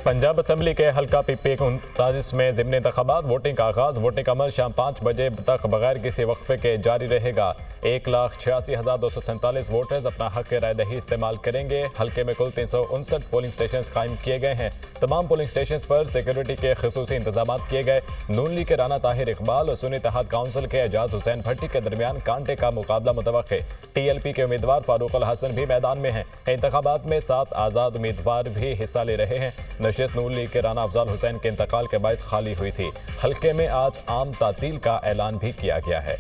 Punjab assembly के हल्का PP 39 में ज़िमनी इंतखाबात, वोटिंग का आगाज। वोटिंग का अमल शाम 5 बजे तक बगैर किसी वक्फे के जारी रहेगा। 1,86,247 वोटर्स अपना हक राय दही इस्तेमाल करेंगे। हल्के में कुल 359 पोलिंग स्टेशन कायम किए गए हैं। तमाम पोलिंग स्टेशन पर सिक्योरिटी के खसूसी इंतजाम किए गए। नून लीग के राना ताहिर इकबाल और सुन्नी इत्तेहाद काउंसिल के एजाज हुसैन भट्टी के दरमियान कांटे का मुकाबला मुतवक्के। TLP के उम्मीदवार फारूक अल हसन भी मैदान में हैं। इंतखाबात में 7 आज़ाद उम्मीदवार भी हिस्सा ले रहे हैं। नशिस्त नून लीग के राना अफजाल हुसैन के इंतकाल के बायस खाली हुई थी। हल्के में आज आम तातील का ऐलान भी किया गया है।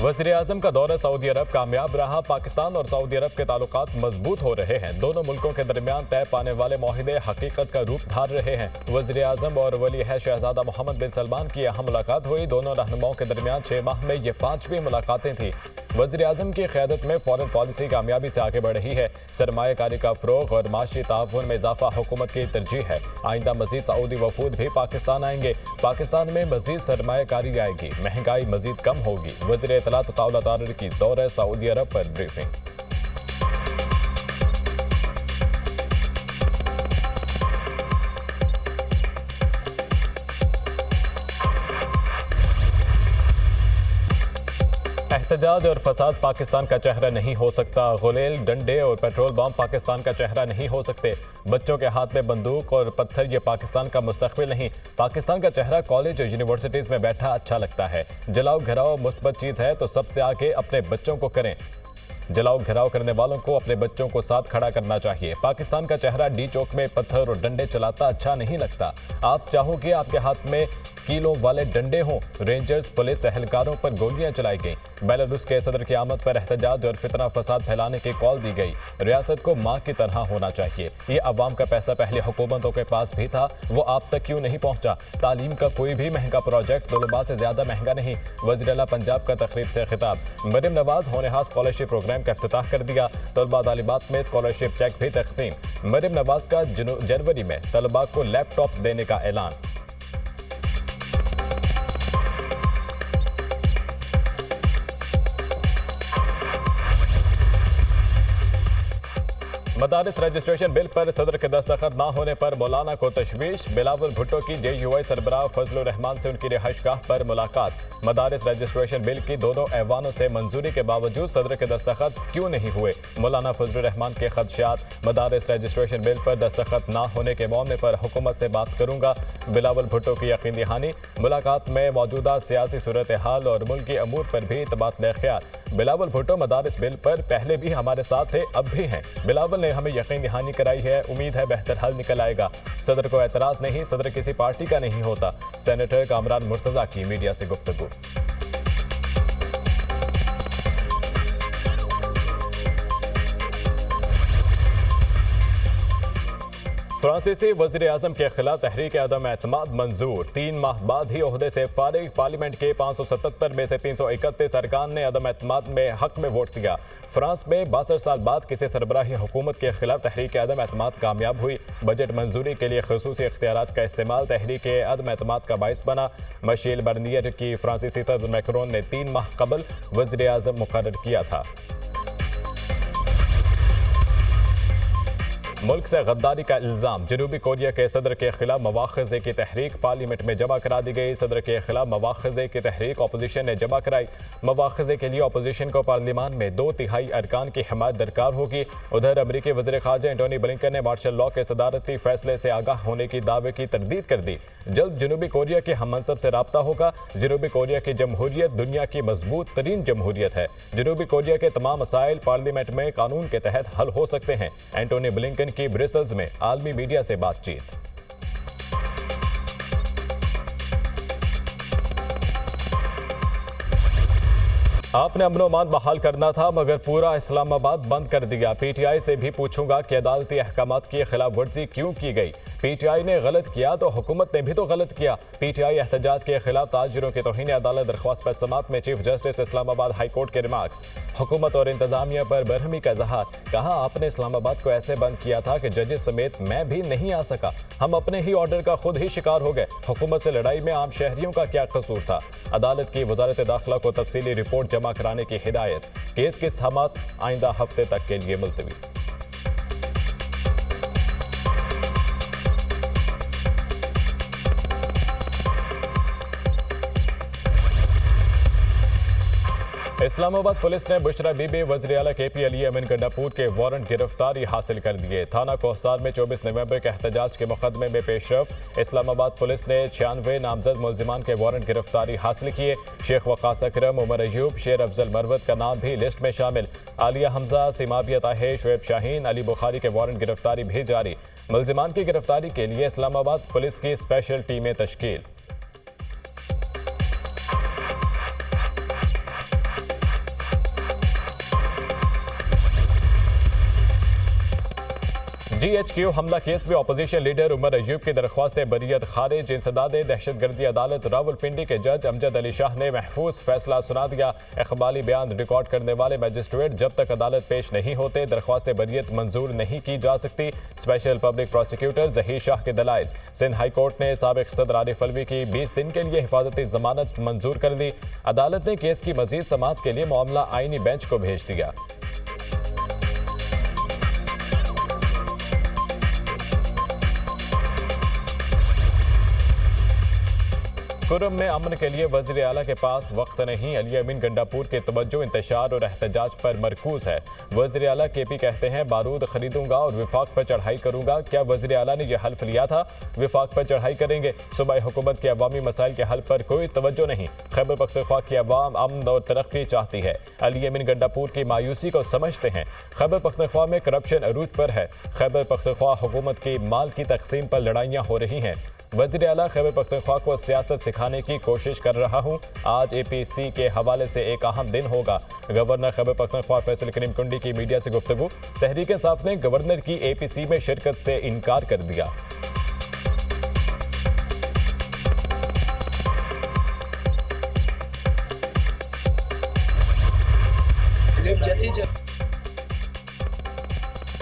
वज़ीर-ए-आज़म का दौरा सऊदी अरब कामयाब रहा। पाकिस्तान और सऊदी अरब के ताल्लुकात मजबूत हो रहे हैं। दोनों मुल्कों के दरमियान तय पाने वाले मुआहदे हकीकत का रूप धार रहे हैं। वज़ीर-ए-आज़म और वली है शहजादा मोहम्मद बिन सलमान की अहम मुलाकात हुई। दोनों रहनुमाओं के दरमियान 6 माह में ये 5वीं मुलाकातें थी। वज़ीर-ए-आज़म की क़यादत में फॉरेन पॉलिसी कामयाबी से आगे बढ़ रही है। सरमायाकारी का फ़रोग़ और माशी ताउन में इजाफा हुकूमत की तरजीह है। आइंदा मज़ीद सऊदी वफूद भी पाकिस्तान आएंगे। पाकिस्तान में मज़ीद सरमायाकारी आएगी, महंगाई मज़ीद कम होगी। वज़ीर इत्तलात ताउला की दौरे सऊदी अरब पर ब्रीफिंग। एहतजाज और फसाद पाकिस्तान का चेहरा नहीं हो सकता। गुलेल, डंडे और पेट्रोल बम पाकिस्तान का चेहरा नहीं हो सकते। बच्चों के हाथ में बंदूक और पत्थर ये पाकिस्तान का मुस्तकबिल नहीं। पाकिस्तान का चेहरा कॉलेज और यूनिवर्सिटीज में बैठा अच्छा लगता है। जलाओ घिराओ मुस्बत चीज़ है तो सबसे आगे अपने बच्चों को करें। जलाओ घिराव करने वालों को अपने बच्चों को साथ खड़ा करना चाहिए। पाकिस्तान का चेहरा डी चौक में पत्थर और डंडे चलाता अच्छा नहीं लगता। आप चाहोगे आपके हाथ में कीलों वाले डंडे हों। रेंजर्स, पुलिस एहलकारों पर गोलियां चलाई गईं। बेलारूस के सदर की आमद पर एहतजाज और फितना फसाद फैलाने की कॉल दी गई। रियासत को माँ की तरह होना चाहिए। ये अवाम का पैसा पहले हुकूमतों के पास भी था, वो आप तक क्यों नहीं पहुँचा? तालीम का कोई भी महंगा प्रोजेक्ट तलबा से ज्यादा महंगा नहीं। वज़ीर आला पंजाब का तकरीब से खिताब। मरियम नवाज होनहार स्कॉलरशिप प्रोग्राम का इफ्तिताह कर दिया। तलबा तालिबात में स्कॉलरशिप चेक भी तकसीम। मरियम नवाज का जनवरी में तलबा को लैपटॉप देने का ऐलान। मदारिस रजिस्ट्रेशन बिल पर सदर के दस्तखत न होने पर मौलाना को तशवीश। बिलावल भुट्टो की JUI सरबराह फजलुर रहमान से उनकी रिहाइशगाह पर मुलाकात। मदारिस रजिस्ट्रेशन बिल की दोनों ऐवानों से मंजूरी के बावजूद सदर के दस्तखत क्यों नहीं हुए? मौलाना फजलुर रहमान के खदशात। मदारिस रजिस्ट्रेशन बिल पर दस्तखत न होने के मौके पर हुकूमत से बात करूंगा। बिलावल भुट्टो की यकीन दहानी। मुलाकात में मौजूदा सियासी सूरत हाल और मुल्की अमूर पर भी तबादला ख्याल। बिलावल भुट्टो मदारिस बिल पर पहले भी हमारे साथ थे, अब भी हैं। बिलावल ने हमें यकीन दहानी कराई है। उम्मीद है बेहतर हल निकल आएगा। सदर को एतराज नहीं, सदर किसी पार्टी का नहीं होता। सेनेटर कामरान मुर्तजा की मीडिया से गुफ्तगू। फ्रांसीसी वज़ीर-ए-आज़म के खिलाफ तहरीक अदम एतमाद मंजूर। 3 माह बाद ही ओहदे से फारिग। पार्लियामेंट के 577 में से 331 अरकान ने अदम एतमाद में हक में वोट दिया। फ्रांस में 62 साल बाद किसी सरबराही हुकूमत के खिलाफ तहरीक अदम एतमाद कामयाब हुई। बजट मंजूरी के लिए खसूसी इख्तियारात का इस्तेमाल तहरीक अदम एतमाद का बाइस बना। मिशेल बर्नियर की फ्रांसीसी सदर मैक्रोन ने 3 माह कबल वज़ीर-ए-आज़म मुकर्रर किया था। मुल्क से गद्दारी का इल्ज़ाम। जनूबी कोरिया के सदर के खिलाफ मवाख़ज़े की तहरीक पार्लियामेंट में जमा करा दी गई। सदर के खिलाफ मवाख़ज़े की तहरीक अपोजिशन ने जमा कराई। मवाख़ज़े के लिए अपोजिशन को पार्लियामान में 2/3 अरकान की हिमायत दरकार होगी। उधर अमरीकी वज़ीर ख़ारजा एंटोनी ब्लिंकन ने मार्शल लॉ के सदारती फैसले से आगाह होने की दावे की तरदीद कर दी। जल्द जनूबी कोरिया के हम मनसब से रब्ता होगा। जनूबी कोरिया की जमहूरियत दुनिया की मजबूत तरीन जमहूरियत है। जनूबी कोरिया के तमाम मसाइल पार्लियामेंट में कानून के तहत हल हो सकते हैं। एंटोनी ब्लिंकन की ब्रसेल्स में आलमी मीडिया से बातचीत। आपने अमन अमान बहाल करना था मगर पूरा इस्लामाबाद बंद कर दिया। पीटीआई से भी पूछूंगा कि अदालती अहकामात की खिलाफ वर्जी क्यों की गई। पीटीआई ने गलत किया तो हुकूमत ने भी तो गलत किया। पीटीआई एहतजाज के खिलाफ ताजिरों की तौहीन अदालत दरख्वास्त पर समात में chief justice Islamabad high court के रिमार्क्स। हुकूमत और इंतजामिया पर बरहमी का इजहार। कहा आपने इस्लामाबाद को ऐसे बंद किया था कि जजेस समेत मैं भी नहीं आ सका। हम अपने ही ऑर्डर का खुद ही शिकार हो गए। हुकूमत से लड़ाई में आम शहरियों का क्या कसूर था। अदालत की वजारत दाखिला को तफसीली रिपोर्ट जमा कराने की हिदायत। केस की समात आइंदा हफ्ते तक के लिए मुलतवी। इस्लामाबाद पुलिस ने बुशरा बीबी वज़ीर आला KP अली अमीन गंडापुर के वारंट गिरफ्तारी हासिल कर दिए। थाना कोहसार में 24 नवंबर के एहतजाज के मुकदमे में पेशरफ इस्लामाबाद पुलिस ने 96 नामजद मुलजिमान के वारंट गिरफ्तारी हासिल किए। शेख वकास अकरम, उमर अयूब, शेर अफजल मरवत का नाम भी लिस्ट में शामिल। आलिया हमजा, सिमाबिया ताहे, शुएब शाहीन, अली बुखारी के वारंट गिरफ्तारी भी जारी। मुलजिमान की गिरफ्तारी के लिए इस्लामाबाद पुलिस की स्पेशल टीमें तश्कील। GHQ हमला केस में अपोजिशन लीडर उमर अयूब की दरख्वास्त बरीयत खारिज। इंसदाद दहशतगर्दी अदालत रावलपिंडी के जज अमजद अली शाह ने महफूज फैसला सुना दिया। इकबाली बयान रिकॉर्ड करने वाले मजिस्ट्रेट जब तक अदालत पेश नहीं होते दरख्वास्त बरीयत मंजूर नहीं की जा सकती। Special public prosecutor Zaheer Shah के दलाइल। सिंध हाई कोर्ट ने साबिक सदर आरिफ अलवी की 20 दिन के लिए हिफाजती जमानत मंजूर कर दी। अदालत ने केस की मजीद समाअत के लिए मामला आईनी बेंच को भेज दिया। खुर्रम में अमन के लिए वज़ीर आला के पास वक्त नहीं। अली अमीन गंडापुर के तवज्जो इंतशार और एहतजाज पर मरकूज है। वज़ीर आला KP कहते हैं बारूद खरीदूंगा और विफाक पर चढ़ाई करूंगा। क्या वज़ीर आला ने यह हल्फ लिया था विफाक पर चढ़ाई करेंगे? सूबाई हुकूमत के अवामी मसाइल के हल पर कोई तवज्जो नहीं। खैबर पख्तूनख्वा की अवाम अमन और तरक्की चाहती है। अली अमीन गंडापुर की मायूसी को समझते हैं। खैबर पख्तूनख्वा में करप्शन अरूज पर है। खैबर पख्तूनख्वा हुकूमत की माल की तकसीम पर लड़ाइयाँ हो रही हैं। वज़ीर आला खैबर पख्तूनख्वा को सियासत सिखाने की कोशिश कर रहा हूँ। आज APC के हवाले से एक अहम दिन होगा। गवर्नर खैबर पख्तूनख्वा फैसल करीम कुंडी की मीडिया से गुफ्तगू। तहरीक इंसाफ ने गवर्नर की APC में शिरकत से इनकार कर दिया।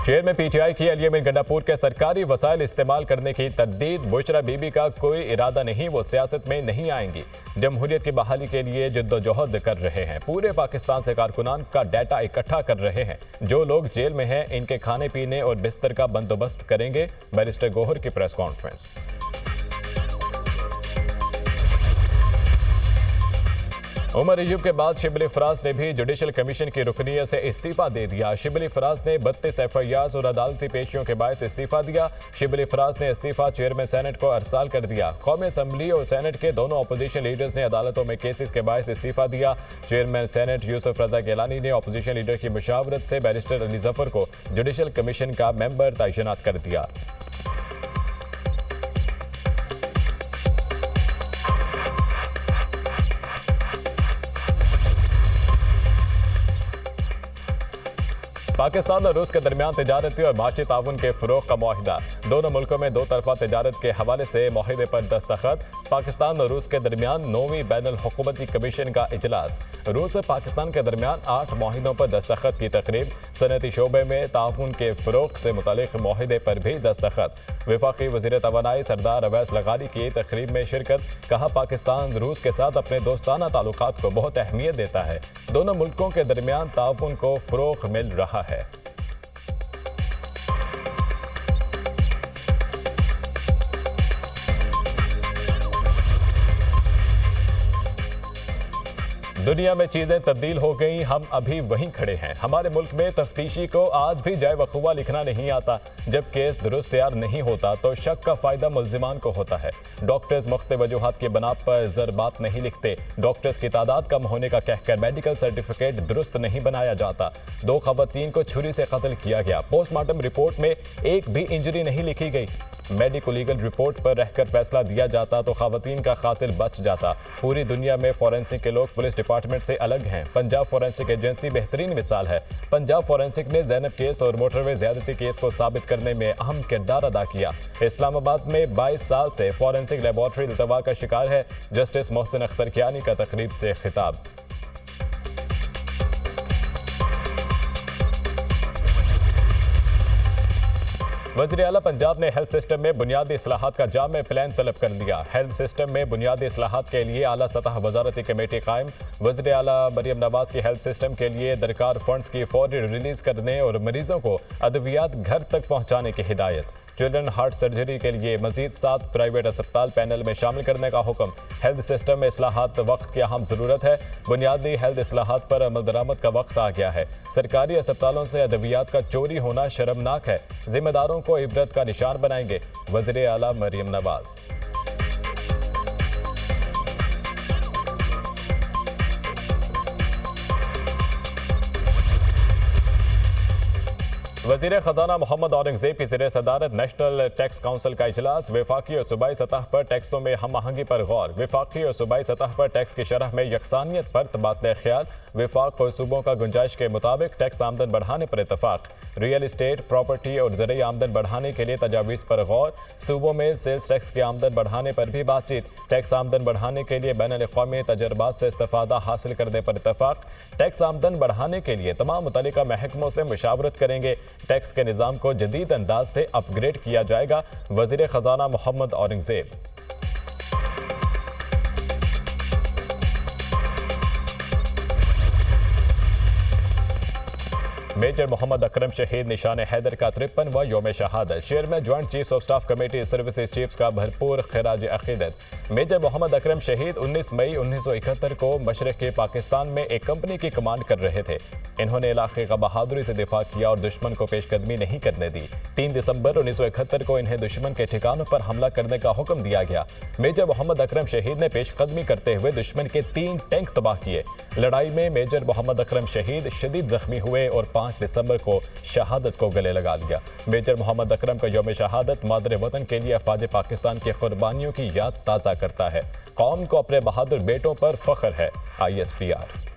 शेर में PTI की अली अमीन गंडापुर के सरकारी वसाइल इस्तेमाल करने की तरदीद। बुशरा बीबी का कोई इरादा नहीं, वो सियासत में नहीं आएंगी। जमहूरियत की बहाली के लिए जद्दोजहद कर रहे हैं। पूरे पाकिस्तान से कारकुनान का डाटा इकट्ठा कर रहे हैं। जो लोग जेल में हैं इनके खाने पीने और बिस्तर का बंदोबस्त करेंगे। बैरिस्टर गोहर की प्रेस कॉन्फ्रेंस। उमर अयूब के बाद शिबली फराज ने भी जुडिशल कमीशन की रुकनियत से इस्तीफा दे दिया। शिबली फराज ने 32 FIRs और अदालती पेशियों के बायस इस्तीफा दिया। शिबली फराज ने इस्तीफा चेयरमैन सेनेट को अरसाल कर दिया। कौमी असम्बली और सेनेट के दोनों अपोजिशन लीडर्स ने अदालतों में केसेस के बायस इस्तीफा दिया। चेयरमैन सेनेट यूसुफ रजा गिलानी ने अपोजिशन लीडर की मुशावरत से बैरिस्टर अली जफर को जुडिशल कमीशन का मेंबर तैनात कर दिया। पाकिस्तान और रूस के दरमियान तिजारती और माशी ताउन के फ़रोग़ का मुआहिदा। दोनों मुल्कों में दो तरफा तिजारत के हवाले से मुआहिदे पर दस्तखत। पाकिस्तान और रूस के दरमियान 9वीं बैनुल हुकूमती कमीशन का इजलास। रूस और पाकिस्तान के दरमियान 8 मुआहिदों पर दस्तखत की तकरीब। सनअती शोबे में ताउन के फ़रोग़ से मुतालिक मुआहिदे पर भी दस्तखत। वफाकी वज़ीर तवानाई सरदार अवैस लगारी की तकरीब में शिरकत। कहा पाकिस्तान रूस के साथ अपने दोस्ताना ताल्लुकात को बहुत अहमियत देता है। दोनों मुल्कों के दरमियान ताउन को फ़रोग़ मिल रहा है। दुनिया में चीजें तब्दील हो गई, हम अभी वहीं खड़े हैं। हमारे मुल्क में तफ्तीशी को आज भी जाए वकूवा लिखना नहीं आता। जब केस दुरुस्त तैयार नहीं होता तो शक का फायदा मुल्जिमान को होता है। डॉक्टर्स मुख्तलिफ वजूहात की बना पर ज़रबात नहीं लिखते। डॉक्टर्स की तादाद कम होने का कहकर मेडिकल सर्टिफिकेट दुरुस्त नहीं बनाया जाता। 2 ख़वातीन को छुरी से कत्ल किया गया। पोस्टमार्टम रिपोर्ट में एक भी इंजरी नहीं लिखी गई। मेडिको लीगल रिपोर्ट पर रहकर फैसला दिया जाता तो खवातीन का कातिल बच जाता। पूरी दुनिया में फॉरेंसिक के लोग पुलिस डिपार्टमेंट से अलग हैं। पंजाब फॉरेंसिक एजेंसी बेहतरीन मिसाल है। पंजाब फॉरेंसिक ने ज़ैनब केस और मोटरवे ज्यादती केस को साबित करने में अहम किरदार अदा किया। इस्लामाबाद में 22 साल से फॉरेंसिक लेबॉर्ट्री इल्तवा का शिकार है। जस्टिस मोहसिन अख्तर कियानी का तकरीब से खिताब। वज़ीर आला पंजाब ने हेल्थ सिस्टम में बुनियादी इस्लाहात का जामे प्लान तलब कर दिया। हेल्थ सिस्टम में बुनियादी इस्लाहात के लिए आला सतह वजारती कमेटी कायम। वज़ीर आला मरियम नवाज की हेल्थ सिस्टम के लिए दरकार फंड्स की फौरी रिलीज करने और मरीजों को अद्वियात घर तक पहुँचाने की हिदायत। चिल्ड्रन हार्ट सर्जरी के लिए मजीद 7 प्राइवेट अस्पताल पैनल में शामिल करने का हुक्म। हेल्थ सिस्टम में इस्लाहात वक्त की अहम ज़रूरत है। बुनियादी हेल्थ इस्लाहात पर अमल दरामद का वक्त आ गया है। सरकारी अस्पतालों से अद्वियात का चोरी होना शर्मनाक है। जिम्मेदारों को इबरत का निशान बनाएंगे वज़ीर आला मरियम नवाज। वज़ीर ख़जाना मोहम्मद औरंगज़ेब की ज़ेर सदारत नेशनल टैक्स काउंसिल का इजलास। वफाकी और सूबाई सतह पर टैक्सों में हम आहंगी पर गौर। वफाकी और सूबाई सतह पर टैक्स की शरह में यकसानियत पर तबादला ख्याल। वफाक और सूबों का गुंजाइश के मुताबिक टैक्स आमदन बढ़ाने पर इतफाक। रियल इस्टेट, प्रॉपर्टी और ज़रिए आमदन बढ़ाने के लिए तजावीज़ पर गौर। सूबों में सेल्स टैक्स की आमदन बढ़ाने पर भी बातचीत। टैक्स आमदन बढ़ाने के लिए बैनुल अक़वामी तजर्बात से इस्तिफ़ादा हासिल करने पर इतफाक। टैक्स आमदन बढ़ाने के लिए तमाम मुतल्लिका महकमों से मुशावरत करेंगे। टैक्स के निज़ाम को जदीद अंदाज से अपग्रेड किया जाएगा। वज़ीर ख़जाना मोहम्मद औरंगज़ेब। मेजर मोहम्मद अकरम शहीद निशान हैदर का 53वां यौम शहादत। Chairman joint chiefs of staff committee services chiefs का भरपूर खिराज अकीदत। मेजर मोहम्मद अकरम शहीद 19 मई 1971 को मशरक़ी पाकिस्तान में एक कंपनी की कमांड कर रहे थे। इन्होंने इलाके का बहादुरी से दिफा किया और दुश्मन को पेशकदमी नहीं करने दी। 3 दिसंबर 1971 को इन्हें दुश्मन के ठिकानों पर हमला करने का हुक्म दिया गया। मेजर मोहम्मद अकरम शहीद ने पेशकदमी करते हुए दुश्मन के 3 टैंक तबाह किए। लड़ाई में मेजर मोहम्मद अकरम शहीद शदीद जख्मी हुए और 5 दिसंबर को शहादत को गले लगा लिया। मेजर मोहम्मद अकरम का यौम शहादत मादर वतन के लिए अफवाज पाकिस्तान की कुर्बानियों की याद ताज़ा करता है। कौम को अपने बहादुर बेटों पर फख्र है। ISPR।